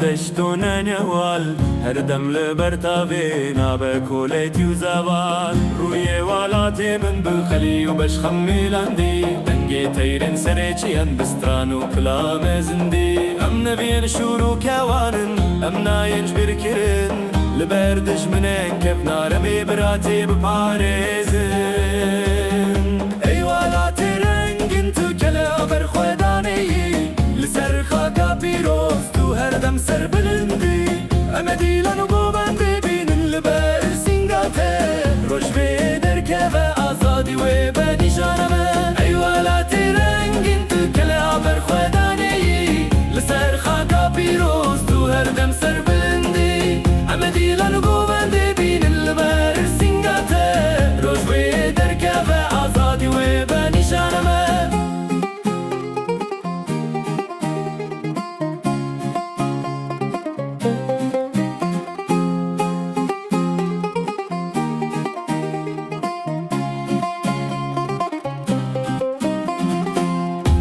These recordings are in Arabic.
دشتون نوال هردم لبرتابينا بكوليتي وزبال روي والاتي من بخلي وبش خميلاندي دنجي تيرن سريتشيان بسترانو كلام زندي ام نبين شورو كوانن ام ناينج بركرن لبردش منين كيف نارمي براتي بباريزن اي والاتي رنجن تو كلا برخوداني لسرخا كابيروس تو هردم سر بلندي امدي لانو بوبندي بينن لبر سنگاته روش في دركه آزادي وبدي شانمه اي والاتي رنجن تو كلا برخوداني لسرخا كابيروس تو هردم سر بلندي امدي لانو بوبندي بينن لبر سنگاته روش في دركه آزادي وبدي شانمه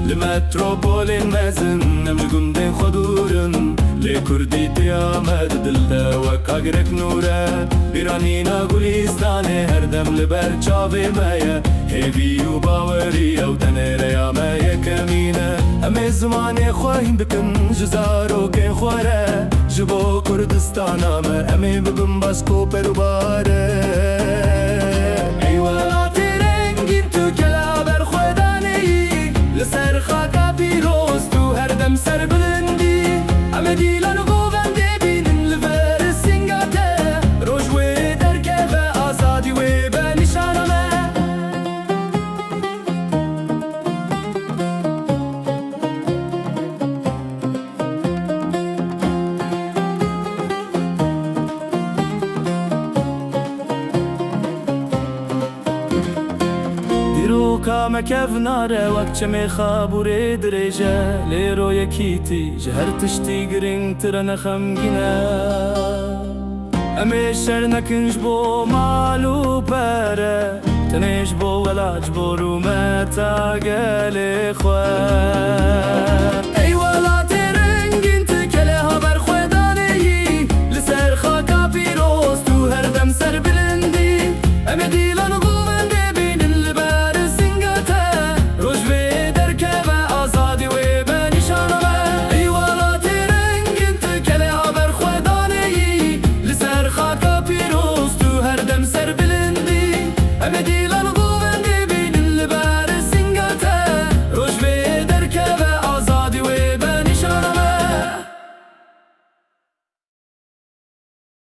لمتروبولين مازن نمجقندين خدورن لكردي تيامد دلتا وكاقرك نورا بيرانينا قوليستاني هردم لبر چاوي مايا هيبي وباوري او تنير يا مايا كمينة امي زماني خواهين بكن جزارو كين خوارا جبو كردستانا ما امي ببن باسكو پروبارا ايوالاتي رنگين تو كلا برخوداني لسر خاكا بيروز تو هردم سر بلندي امدي لانو بوبندي بينن لفر سنگاته روش و دركه و آزادي و بنشانمه دیروکا مکف ناره وقت چمی خابوری درجه لیرو یکیتی جهر تشتی گرینگ ترن خمگینه امی شر نکنج بو مالو پره تنش بو ولاج بو رومتا گلی خواه